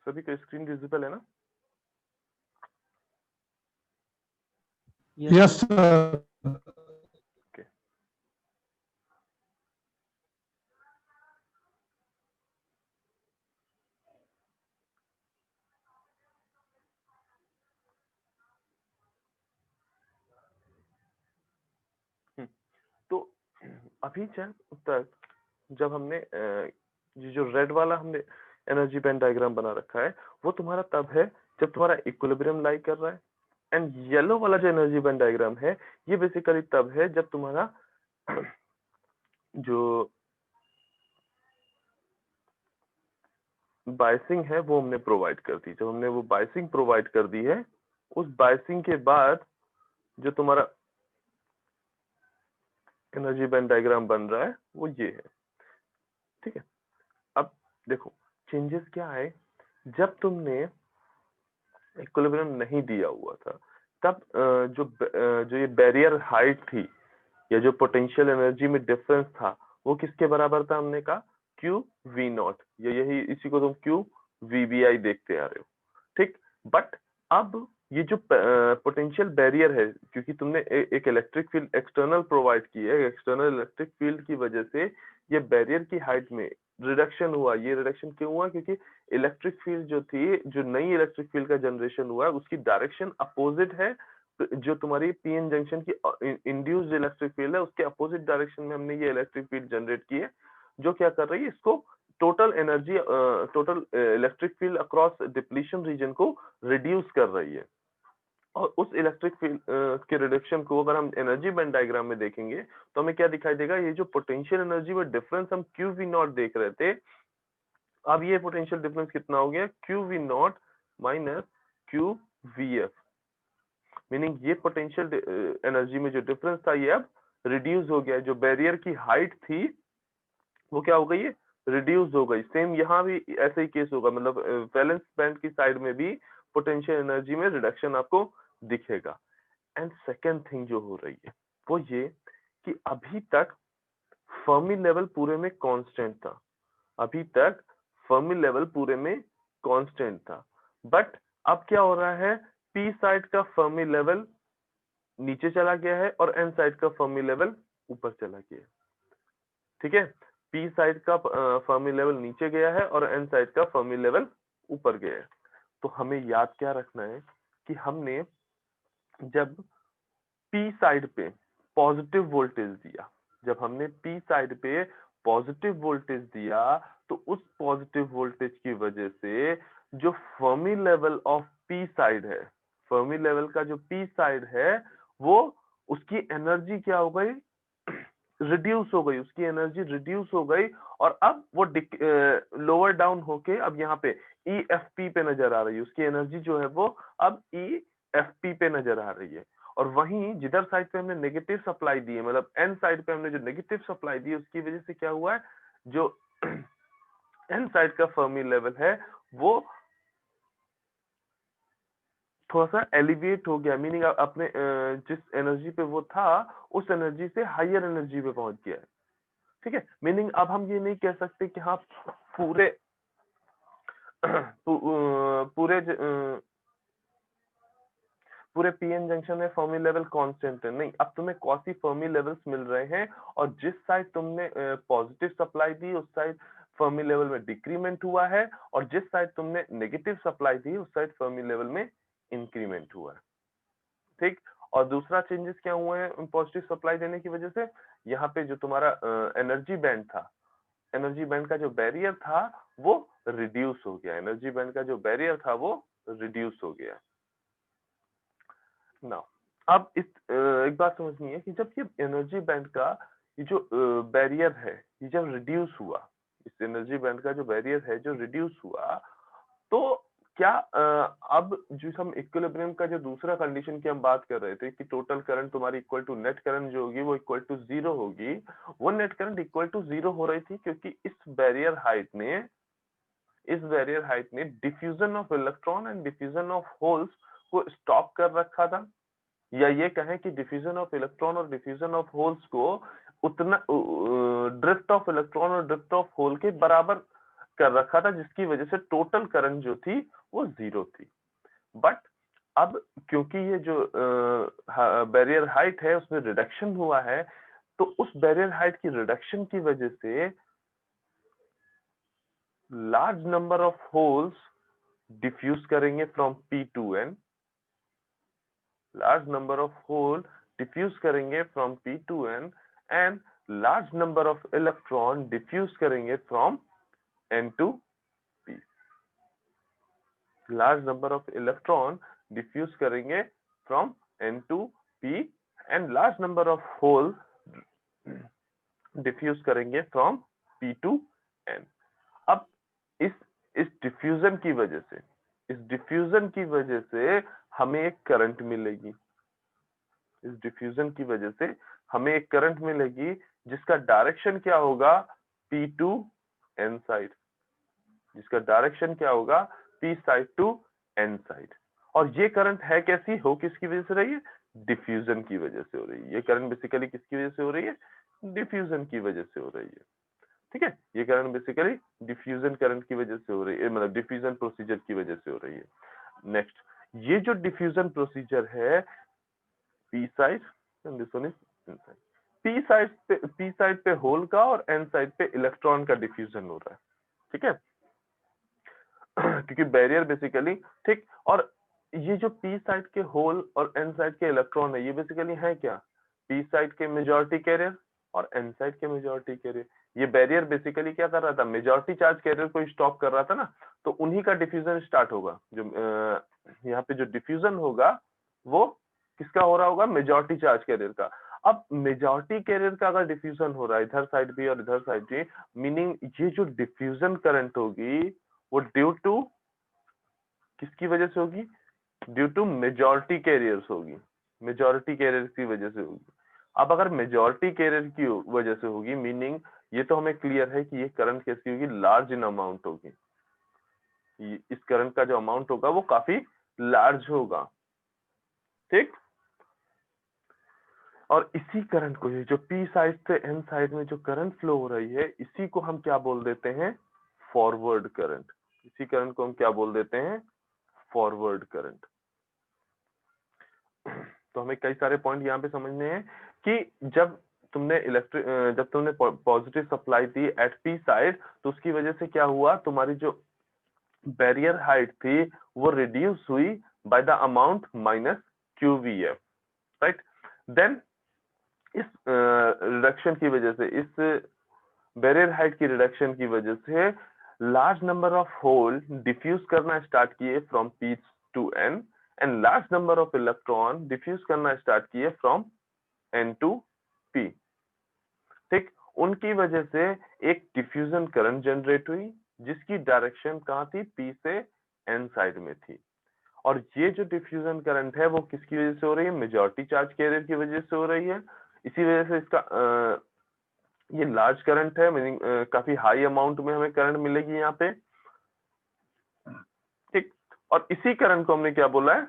सभी का screen visible है ना? Yes sir. ओके। तो अभी तक जब हमने ये जो रेड वाला हमने एनर्जी बैंड डायग्राम बना रखा है, वो तुम्हारा तब है जब तुम्हारा इक्विलिब्रियम लाई कर रहा है। एंड येलो वाला जो एनर्जी बैंड डायग्राम है, ये बेसिकली तब है जब तुम्हारा जो बायसिंग है वो हमने प्रोवाइड कर दी। जब हमने वो बायसिंग प्रोवाइड कर दी है, उस बायसिंग के बाद जो तुम्हारा एनर्जी बैंड डायग्राम बन रहा है वो ये है। ठीक है, अब देखो चेंजेस क्या है। जब तुमने इक्विलिब्रियम नहीं दिया हुआ था, तब जो ये बैरियर हाइट थी या जो पोटेंशियल एनर्जी में डिफरेंस था, वो किसके बराबर था? हमने कहा क्यू वी नॉट, या यही इसी को तुम क्यू वी बी आई देखते आ रहे हो। ठीक, बट अब ये जो पोटेंशियल बैरियर है, क्योंकि तुमने एक इलेक्ट्रिक फील्ड एक्सटर्नल प्रोवाइड की है, एक्सटर्नल इलेक्ट्रिक फील्ड की वजह से ये बैरियर की हाइट में रिडक्शन हुआ। ये रिडक्शन क्यों हुआ? क्योंकि इलेक्ट्रिक फील्ड जो थी, जो नई इलेक्ट्रिक फील्ड का जनरेशन हुआ है, उसकी डायरेक्शन अपोजिट है। जो तुम्हारी पीएन जंक्शन की इंड्यूस्ड इलेक्ट्रिक फील्ड है, उसके अपोजिट डायरेक्शन में हमने ये इलेक्ट्रिक फील्ड जनरेट की है, जो क्या कर रही है, इसको total energy, total electric field across depletion region को रिड्यूस कर रही है। और उस इलेक्ट्रिक फील्ड के रिडक्शन को अगर हम एनर्जी बैंड डायग्राम में देखेंगे, तो हमें क्या दिखाई देगा? ये जो पोटेंशियल एनर्जी में डिफरेंस हम क्यू वी नॉट देख रहे थे, अब ये पोटेंशियल डिफरेंस कितना हो गया? Q V naught minus Q V F. Meaning ये पोटेंशियल एनर्जी में जो डिफरेंस था, ये अब रिड्यूस हो गया। जो बैरियर की हाइट थी वो क्या हो गई है? रिड्यूस हो गई। सेम यहाँ भी ऐसे ही केस होगा, मतलब वैलेंस बैंड की साइड में भी पोटेंशियल एनर्जी में रिडक्शन आपको दिखेगा। एंड सेकेंड थिंग जो हो रही है वो ये कि अभी तक फर्मी लेवल पूरे में कांस्टेंट था। अभी तक फर्मी लेवल पूरे में कांस्टेंट था, बट अब क्या हो रहा है? पी साइड का फर्मी लेवल नीचे चला गया है और एन साइड का फर्मी लेवल ऊपर चला गया है। ठीक है, पी साइड का फर्मी लेवल नीचे गया है और एन साइड का फर्मी लेवल ऊपर गया है। तो हमें याद क्या रखना है कि हमने जब पी साइड पे पॉजिटिव वोल्टेज दिया, जब हमने पी साइड पे पॉजिटिव वोल्टेज दिया, तो उस पॉजिटिव वोल्टेज की वजह से जो Fermi level of P side है, फर्मी लेवल का जो पी साइड है, वो उसकी एनर्जी क्या हो गई? रिड्यूस हो गई। उसकी एनर्जी रिड्यूस हो गई और अब वो लोअर डाउन होके अब यहाँ पे ई एफ पी पे नजर आ रही है। उसकी एनर्जी जो है वो अब ई एफ पी पे नजर आ रही है। और वहीं जिधर साइड पे हमने नेगेटिव सप्लाई दी है, मतलब एन साइड पे हमने जो नेगेटिव सप्लाई दी है, उसकी वजह से क्या हुआ है? जो एन साइड का फर्मी लेवल है वो थोड़ा सा एलिवेट हो गया। मीनिंग अपने जिस एनर्जी पे वो था, उस एनर्जी से हायर एनर्जी पे पहुंच गया है। ठीक है, मीनिंग अब हम ये नहीं कह सकते कि हाँ पूरे पूरे पूरे पीएन जंक्शन में फर्मी लेवल कांस्टेंट है। नहीं, अब तुम्हें कौसी फर्मी लेवल्स मिल रहे हैं, और जिस साइड तुमने पॉजिटिव सप्लाई दी, उस साइड फर्मी लेवल में डिक्रीमेंट हुआ है, और जिस साइड तुमने नेगेटिव सप्लाई दी, उस साइड फर्मी लेवल में इंक्रीमेंट हुआ है। ठीक, और दूसरा चेंजेस क्या हुए हैं पॉजिटिव सप्लाई देने की वजह से? यहाँ पे जो तुम्हारा एनर्जी बैंड था, एनर्जी बैंड का जो बैरियर था वो रिड्यूस हो गया। एनर्जी बैंड का जो बैरियर था वो रिड्यूस हो गया। ना अब एक बात समझनी है कि जब ये एनर्जी बैंड का ये जो बैरियर है, ये जब रिड्यूस हुआ, इस एनर्जी बैंड का जो बैरियर है जो रिड्यूस हुआ, तो क्या अब जो हम इक्विलिब्रियम का जो दूसरा कंडीशन की हम बात कर रहे थे कि टोटल करंट तुम्हारी इक्वल टू नेट करंट जो होगी वो इक्वल टू 0 होगी, वो नेट करंट इक्वल टू 0 हो रही थी क्योंकि इस बैरियर हाइट ने diffusion of electron and diffusion of holes को स्टॉप कर रखा था। या ये कहें कि डिफ्यूजन ऑफ इलेक्ट्रॉन और डिफ्यूजन ऑफ होल्स को उतना ड्रिफ्ट ऑफ इलेक्ट्रॉन और ड्रिफ्ट ऑफ होल के बराबर कर रखा था, जिसकी वजह से टोटल करंट जो थी वो 0 थी। बट अब क्योंकि ये जो बैरियर हाइट है उसमें रिडक्शन हुआ है, तो उस बैरियर हाइट की रिडक्शन की वजह से large number of holes diffuse करेंगे from P to N, large number of hole diffuse करेंगे from P to N and large number of electron diffuse करेंगे from N to P. large number of electron diffuse करेंगे from N to P and large number of hole diffuse करेंगे from P to N. अब इस diffusion की वजह से, इस diffusion की वजह से हमें एक करंट मिलेगी, इस डिफ्यूजन की वजह से हमें एक करंट मिलेगी जिसका डायरेक्शन क्या होगा, P टू N साइड, जिसका डायरेक्शन क्या होगा, P side to N side. और ये करंट है कैसी, हो किसकी वजह से रही है, डिफ्यूजन की वजह से हो रही है। ये करंट बेसिकली किसकी वजह से हो रही है, डिफ्यूजन की वजह से हो रही है। ठीक है, ये करंट बेसिकली डिफ्यूजन करंट की वजह से हो रही है, मतलब डिफ्यूजन प्रोसीजर की वजह से हो रही है। नेक्स्ट, ये जो डिफ्यूजन प्रोसीजर है, P side and this one is N side. P side पे होल का और N साइड पे इलेक्ट्रॉन का डिफ्यूजन हो रहा है। ठीक है क्योंकि बैरियर बेसिकली, ठीक, और ये जो P साइड के होल और N साइड के इलेक्ट्रॉन है, ये बेसिकली है क्या, P साइड के मेजॉरिटी कैरियर और N साइड के मेजॉरिटी कैरियर। ये बैरियर बेसिकली क्या कर रहा था, मेजॉरिटी चार्ज कैरियर को स्टॉप कर रहा था ना, तो उन्हीं का डिफ्यूजन स्टार्ट होगा। जो यहाँ पे जो डिफ्यूजन होगा वो किसका हो रहा होगा, मेजॉरिटी चार्ज कैरियर का। अब मेजॉरिटी कैरियर का अगर डिफ्यूजन हो रहा है इधर साइड भी और इधर साइड भी, मीनिंग ये जो डिफ्यूजन करंट होगी वो ड्यू टू किसकी वजह से होगी, ड्यू टू मेजॉरिटी कैरियर्स होगी, मेजॉरिटी कैरियर की वजह से होगी। अब अगर मेजॉरिटी कैरियर की वजह से होगी, मीनिंग ये तो हमें क्लियर है कि ये करंट कैसी होगी, लार्ज इन अमाउंट होगी। इस करंट का जो अमाउंट होगा वो काफी लार्ज होगा। ठीक, और इसी करंट को, ये जो P साइड से N साइड में जो करंट फ्लो हो रही है, इसी को हम क्या बोल देते हैं, फॉरवर्ड करंट। इसी करंट को हम क्या बोल देते हैं, फॉरवर्ड करंट। तो हमें कई सारे पॉइंट यहाँ पे समझने हैं कि जब तुमने पॉजिटिव सप्लाई दी एट P साइड, तो उसकी वजह से क्या हुआ, तुम्हारी जो बैरियर हाइट थी वो रिड्यूस हुई by the amount minus QVF, right. Then इस रिडक्शन की वजह से, इस बैरियर हाइट की रिडक्शन की वजह से large number of hole diffuse करना स्टार्ट किए from P to N and large number of electron diffuse करना स्टार्ट किए फ्रॉम N टू P। ठीक, उनकी वजह से एक डिफ्यूजन करंट जनरेट हुई जिसकी डायरेक्शन कहाँ थी, P से N साइड में थी। और ये जो डिफ्यूजन करंट है वो किसकी वजह से हो रही है, मेजॉरिटी चार्ज कैरियर की वजह से हो रही है। इसी वजह से इसका ये लार्ज करंट है, मीनिंग काफी हाई अमाउंट में हमें करंट मिलेगी यहाँ पे। ठीक, और इसी करंट को हमने क्या बोला है,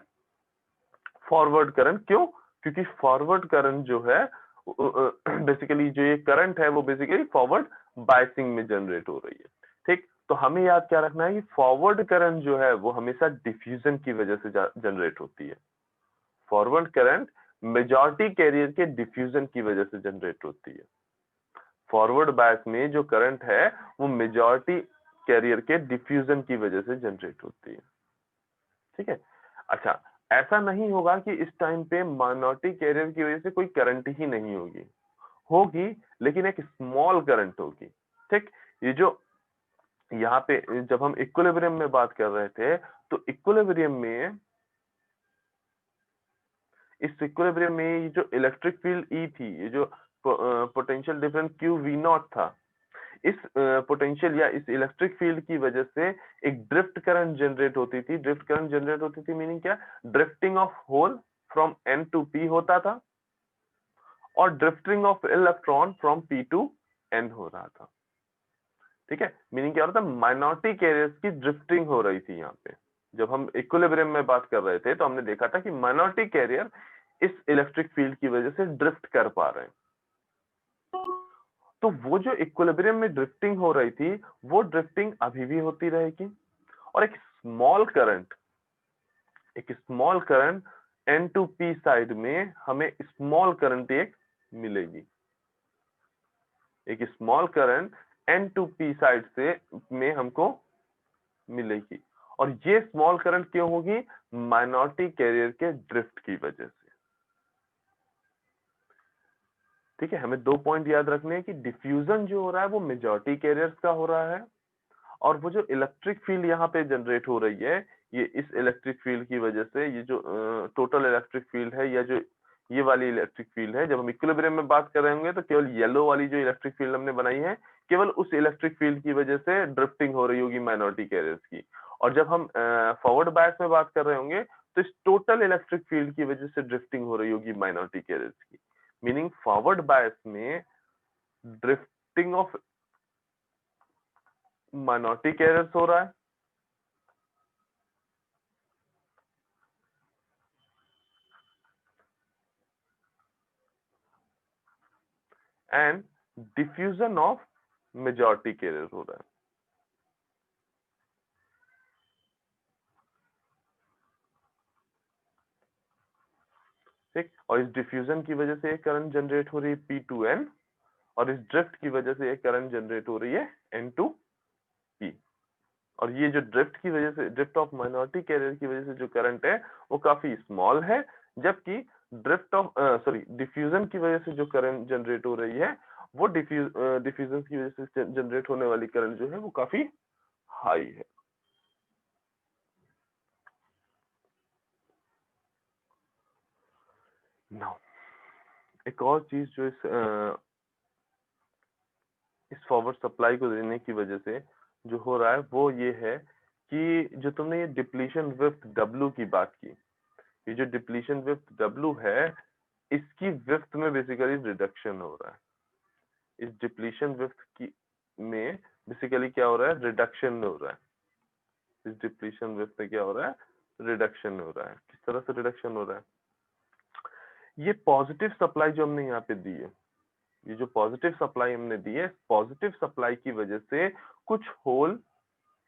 फॉरवर्ड करंट। क्यों, क्योंकि फॉरवर्ड करंट जो है बेसिकली जो ये करंट है वो बेसिकली फॉरवर्ड बायसिंग में जनरेट हो रही है। ठीक, तो हमें याद क्या रखना है कि फॉरवर्ड करंट जो है वो हमेशा डिफ्यूजन की वजह से जनरेट होती है। फॉरवर्ड करंट मेजॉरिटी कैरियर के डिफ्यूजन की वजह से जनरेट होती है। फॉरवर्ड बायस में जो करंट है वो मेजॉरिटी कैरियर के डिफ्यूजन की वजह से जनरेट होती है। ठीक है, अच्छा, ऐसा नहीं होगा कि इस टाइम पे माइनॉरिटी कैरियर की वजह से कोई करंट ही नहीं होगी, होगी लेकिन एक स्मॉल करंट होगी। ठीक, ये जो यहाँ पे जब हम इक्विलिब्रियम में बात कर रहे थे, तो इक्विलिब्रियम में, इस इक्विलिब्रियम में ये जो इलेक्ट्रिक फील्ड E थी, ये जो potential difference Q V not था, इस पोटेंशियल या इस इलेक्ट्रिक फील्ड की वजह से एक ड्रिफ्ट करंट जनरेट होती थी। ड्रिफ्ट करंट जनरेट होती थी मीनिंग क्या, drifting of hole from N to P होता था और drifting of electron from P to N हो रहा था। ठीक है, मीनिंग क्या हो रहा था, माइनॉरिटी कैरियर्स की ड्रिफ्टिंग हो रही थी। यहाँ पे जब हम इक्विलिब्रियम में बात कर रहे थे तो हमने देखा था कि माइनॉरिटी कैरियर इस इलेक्ट्रिक फील्ड की वजह से ड्रिफ्ट कर पा रहे हैं। तो वो जो इक्विलिब्रियम में ड्रिफ्टिंग हो रही थी वो ड्रिफ्टिंग अभी भी होती रहेगी, और एक स्मॉल करंट N2P साइड में हमें स्मॉल करंट एक मिलेगी, एक स्मॉल करंट N2P साइड से में हमको मिलेगी। और ये स्मॉल करंट क्यों होगी? माइनॉरिटी कैरियर के ड्रिफ्ट की वजह से। ठीक है, हमें 2 पॉइंट याद रखने हैं कि डिफ्यूजन जो हो रहा है वो मेजॉरिटी कैरियर्स का हो रहा है, और वो जो इलेक्ट्रिक फील्ड यहाँ पे जनरेट हो रही है, ये इस इलेक्ट्रिक फील्ड की वजह से, ये जो टोटल इलेक्ट्रिक फील्ड है, या जो ये वाली इलेक्ट्रिक फील्ड है, जब हम इक्विलिब्रियम में बात कर रहे होंगे तो केवल येलो वाली जो इलेक्ट्रिक फील्ड हमने बनाई है, केवल उस इलेक्ट्रिक फील्ड की वजह से ड्रिफ्टिंग हो रही होगी माइनॉरिटी कैरियर्स की। और जब हम फॉरवर्ड बायस में बात कर रहे होंगे तो इस टोटल इलेक्ट्रिक फील्ड की वजह से ड्रिफ्टिंग हो रही होगी माइनॉरिटी कैरियर्स की। मीनिंग फॉरवर्ड बायस में ड्रिफ्टिंग ऑफ माइनॉरिटी कैरियर्स हो रहा है, and diffusion of majority carrier हो रहा है। ठीक, और इस डिफ्यूजन की वजह से एक करंट जनरेट हो रही है P2N, और इस ड्रिफ्ट की वजह से एक करंट जनरेट हो रही है N2P। और ये जो ड्रिफ्ट की वजह से, ड्रिफ्ट ऑफ माइनॉरिटी कैरियर की वजह से जो करंट है वो काफी स्मॉल है, जबकि डिफ्यूजन की वजह से जो करंट जनरेट हो रही है वो डिफ्यूजन की वजह से जनरेट होने वाली करंट जो है वो काफी हाई है। नाउ एक और चीज जो इस फॉरवर्ड सप्लाई को देने की वजह से जो हो रहा है वो ये है कि जो तुमने ये डिप्लीशन विड्थ W की बात की, ये जो डिप्लीशन विड्थ W है, इसकी विड्थ में बेसिकली रिडक्शन हो रहा है। इस डिप्लीशन विड्थ की में बेसिकली क्या हो रहा है? रिडक्शन हो रहा है। इस डिप्लीशन विड्थ में क्या हो रहा है? रिडक्शन हो रहा है। किस तरह से रिडक्शन हो रहा है? ये पॉजिटिव सप्लाई जो हमने यहाँ पे दी है, ये जो पॉजिटिव सप्लाई हमने दी है, पॉजिटिव सप्लाई की वजह से कुछ होल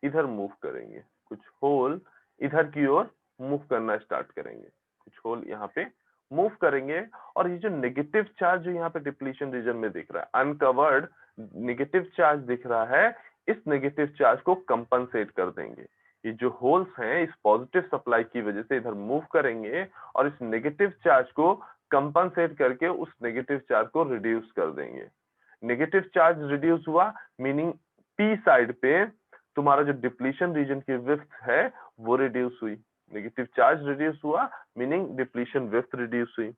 इधर मूव करेंगे, कुछ होल इधर की ओर मूव करना स्टार्ट करेंगे, कुछ होल यहाँ पे मूव करेंगे। और ये जो नेगेटिव चार्ज जो यहाँ पे डिप्लीशन रीजन में दिख रहा है, अनकवर्ड नेगेटिव चार्ज दिख रहा है, इस नेगेटिव चार्ज को कंपनसेट कर देंगे। ये जो होल्स हैं इस पॉजिटिव सप्लाई की वजह से इधर मूव करेंगे और इस नेगेटिव चार्ज को कंपनसेट करके उस नेगेटिव चार्ज को रिड्यूस कर देंगे। नेगेटिव चार्ज रिड्यूस हुआ, मीनिंग पी साइड पे तुम्हारा जो डिप्लीशन रीजन की विड्थ है वो रिड्यूस हुई। नेगेटिव चार्ज रिड्यूस हुआ, मीनिंग डिप्लीशन विड्थ रिड्यूस हुई,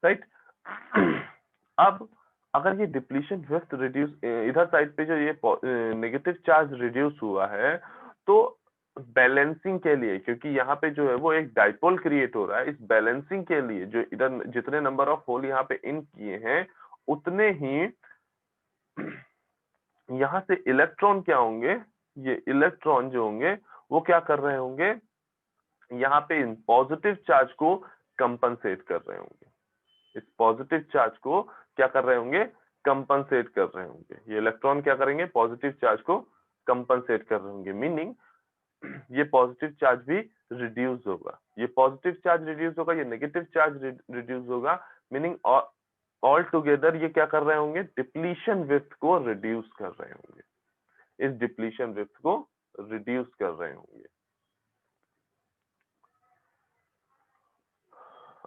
राइट। अब अगर ये डिप्लीशन विड्थ रिड्यूस, इधर साइड पे जो ये नेगेटिव चार्ज रिड्यूस हुआ है, तो बैलेंसिंग के लिए, क्योंकि यहाँ पे जो है वो एक डाइपोल क्रिएट हो रहा है, इस बैलेंसिंग के लिए जो इधर जितने नंबर ऑफ होल यहाँ पे इन किए हैं उतने ही यहाँ से इलेक्ट्रॉन क्या होंगे, ये इलेक्ट्रॉन जो होंगे वो क्या कर रहे होंगे, यहाँ पे इन पॉजिटिव चार्ज को कंपनसेट कर रहे होंगे। इस पॉजिटिव चार्ज को क्या कर रहे होंगे? कंपनसेट कर रहे होंगे। ये इलेक्ट्रॉन क्या करेंगे? पॉजिटिव चार्ज को कंपनसेट कर रहे होंगे, मीनिंग ये पॉजिटिव चार्ज भी रिड्यूस होगा। ये पॉजिटिव चार्ज रिड्यूस होगा, ये नेगेटिव चार्ज रिड्यूस होगा, मीनिंग ऑल टुगेदर ये क्या कर रहे होंगे? डिप्लीशन विड्थ को रिड्यूस कर रहे होंगे। इस डिप्लीशन विड्थ को रिड्यूस कर रहे होंगे।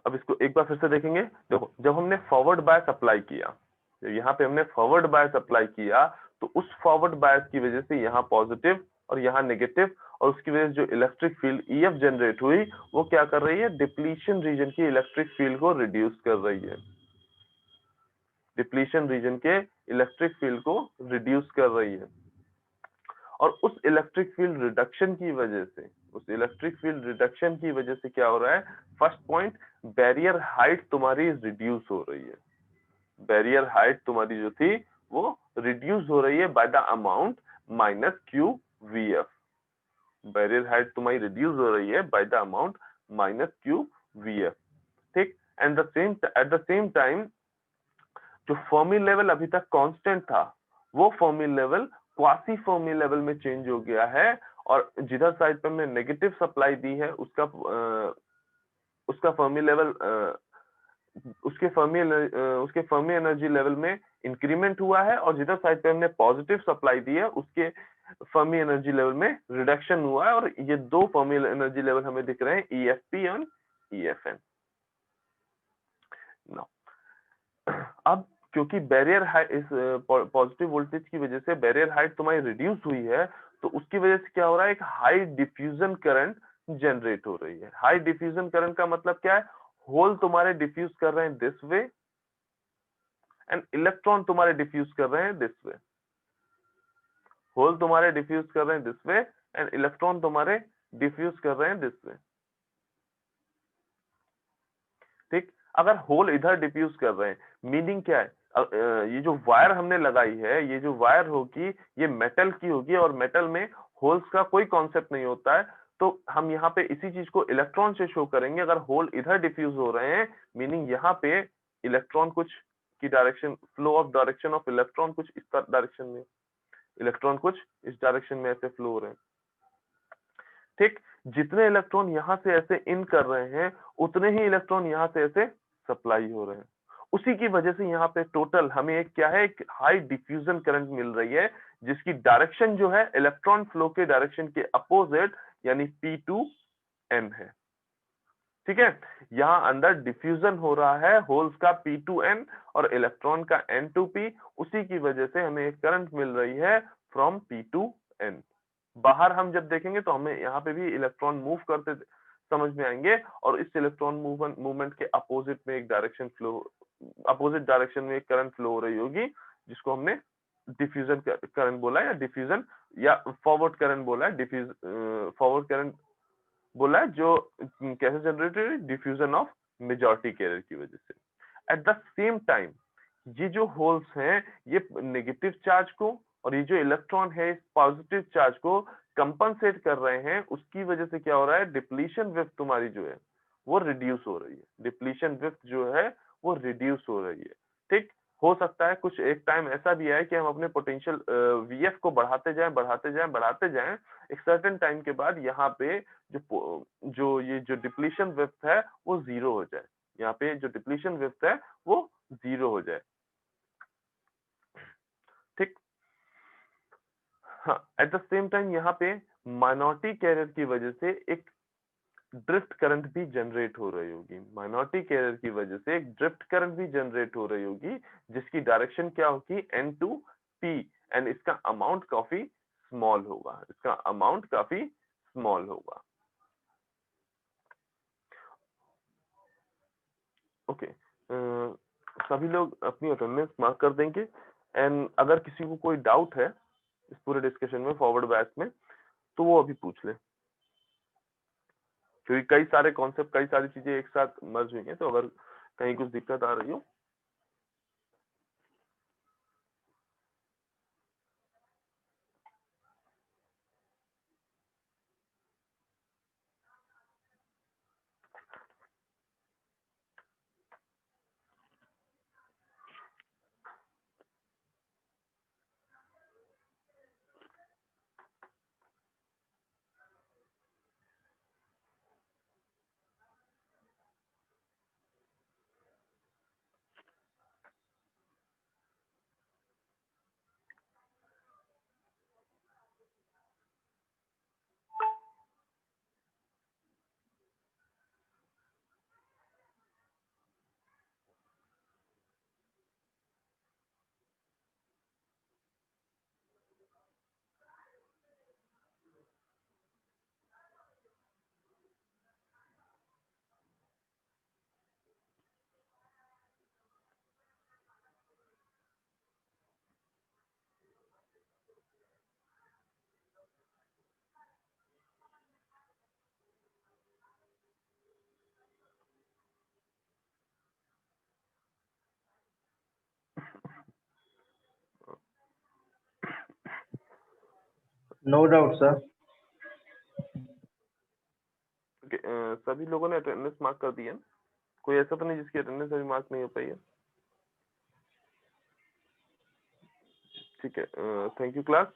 अब इसको एक बार फिर से देखेंगे। देखो, जब हमने फॉरवर्ड बायस अप्लाई किया, यहाँ पे हमने फॉरवर्ड बायस अप्लाई किया, तो उस फॉरवर्ड बायस की वजह से यहाँ पॉजिटिव और यहाँ नेगेटिव, और उसकी वजह से जो इलेक्ट्रिक फील्ड EF जनरेट हुई वो क्या कर रही है? डिप्लीशन रीजन की इलेक्ट्रिक फील्ड को रिड्यूस कर रही है। डिप्लीशन रीजन के इलेक्ट्रिक फील्ड को रिड्यूस कर रही है। और उस इलेक्ट्रिक फील्ड रिडक्शन की वजह से, उस इलेक्ट्रिक फील्ड रिडक्शन की वजह से क्या हो रहा है? फर्स्ट पॉइंट, बैरियर हाइट तुम्हारी रिड्यूस हो रही है। बैरियर हाइट तुम्हारी जो थी वो रिड्यूस हो रही है bye the amount minus QVF। Barrier height तुम्हारी रिड्यूस हो रही है bye the amount minus QVF। ठीक, and at the same time जो फर्मी लेवल अभी तक कांस्टेंट था वो Fermi level quasi Fermi level में चेंज हो गया है, और जिधर साइड पे हमने नेगेटिव सप्लाई दी है उसका फर्मी लेवल उसके फर्मी एनर्जी लेवल में इंक्रीमेंट हुआ है, और जिधर साइड पे हमने पॉजिटिव सप्लाई दी है उसके फर्मी एनर्जी लेवल में रिडक्शन हुआ है। और ये दो फर्मी एनर्जी लेवल हमें दिख रहे हैं, EFP और EFN। अब क्योंकि बैरियर हाइट इस पॉजिटिव वोल्टेज की वजह से बैरियर हाइट तुम्हारी रिड्यूस हुई है, तो उसकी वजह से क्या हो रहा है, एक हाई डिफ्यूजन करंट जनरेट हो रही है। हाई डिफ्यूजन करंट का मतलब क्या है, होल तुम्हारे डिफ्यूज कर रहे हैं दिस वे एंड इलेक्ट्रॉन तुम्हारे डिफ्यूज कर रहे हैं दिस वे। होल तुम्हारे डिफ्यूज कर रहे हैं दिस वे एंड इलेक्ट्रॉन तुम्हारे डिफ्यूज कर रहे हैं दिस वे। ठीक, अगर होल इधर डिफ्यूज कर रहे हैं मीनिंग क्या है, ये जो वायर हमने लगाई है, ये जो वायर होगी ये मेटल की होगी, और मेटल में होल्स का कोई कॉन्सेप्ट नहीं होता है, तो हम यहाँ पे इसी चीज को इलेक्ट्रॉन से शो करेंगे। अगर होल इधर डिफ्यूज हो रहे हैं मीनिंग यहाँ पे इलेक्ट्रॉन कुछ की direction, flow of direction of electron कुछ इस डायरेक्शन में, इलेक्ट्रॉन कुछ इस डायरेक्शन में ऐसे फ्लो हो रहे हैं। ठीक, जितने इलेक्ट्रॉन यहाँ से ऐसे इन कर रहे हैं उतने ही इलेक्ट्रॉन यहाँ से ऐसे सप्लाई हो रहे हैं। उसी की वजह से यहाँ पे टोटल हमें एक क्या है, एक हाई डिफ्यूजन करंट मिल रही है, जिसकी डायरेक्शन जो है इलेक्ट्रॉन फ्लो के डायरेक्शन के अपोजिट यानी P2N है। ठीक है, यहाँ अंदर डिफ्यूजन हो रहा है होल्स का P2N और इलेक्ट्रॉन का N2P, उसी की वजह से हमें एक करंट मिल रही है फ्रॉम P2N। बाहर हम जब देखेंगे तो हमें यहाँ पे भी इलेक्ट्रॉन मूव करते समझ में आएंगे, और इस इलेक्ट्रॉन मूवमेंट के अपोजिट में एक डायरेक्शन फ्लो, अपोजिट डायरेक्शन में एक करंट फ्लो हो रही होगी, जिसको हमने डिफ्यूजन करंट बोला है, या डिफ्यूजन या फॉरवर्ड करंट बोला है। फॉरवर्ड करंट बोला है जो कैसे जनरेटेड है, डिफ्यूजन ऑफ मेजॉरिटी कैरियर की वजह से। एट द सेम टाइम ये जो होल्स हैं ये नेगेटिव चार्ज को और ये जो इलेक्ट्रॉन है इस पॉजिटिव चार्ज को कंपनसेट कर रहे हैं। उसकी वजह से क्या हो रहा है, डिप्लीशन विड्थ तुम्हारी जो है वो रिड्यूस हो रही है, डिप्लीशन विड्थ जो है वो रिड्यूस हो रही है। ठीक, हो सकता है कुछ एक टाइम ऐसा भी आए कि हम अपने पोटेंशियल VF को बढ़ाते जाएं बढ़ाते जाएं बढ़ाते जाएं, एक सर्टेन टाइम के बाद यहाँ पे जो डिप्लीशन विड्थ है वो जीरो हो जाए, यहाँ पे जो डिप्लीशन विड्थ है वो जीरो हो जाए। ठीक, हाँ, एट द सेम टाइम यहाँ पे माइनॉरिटी कैरियर की वजह से एक ड्रिफ्ट करंट भी जनरेट हो रही होगी, माइनॉरिटी कैरियर की वजह से एक ड्रिफ्ट करंट भी जनरेट हो रही होगी, जिसकी डायरेक्शन क्या होगी, N2P, एंड इसका अमाउंट काफी स्मॉल होगा, इसका अमाउंट काफी स्मॉल होगा। ओके, सभी लोग अपनी अटेंडेंस मार्क कर देंगे, एंड अगर किसी को कोई डाउट है इस पूरे डिस्कशन में फॉरवर्ड बैच में तो वो अभी पूछ ले, क्योंकि कई सारे कॉन्सेप्ट कई सारी चीजें एक साथ मर्ज हुई हैं, तो अगर कहीं कुछ दिक्कत आ रही हो नो डाउट सर। सभी लोगों ने अटेंडेंस मार्क कर दिया। कोई ऐसा तो नहीं जिसकी अटेंडेंस अभी मार्क नहीं हो पाई है? ठीक है, थैंक यू क्लास।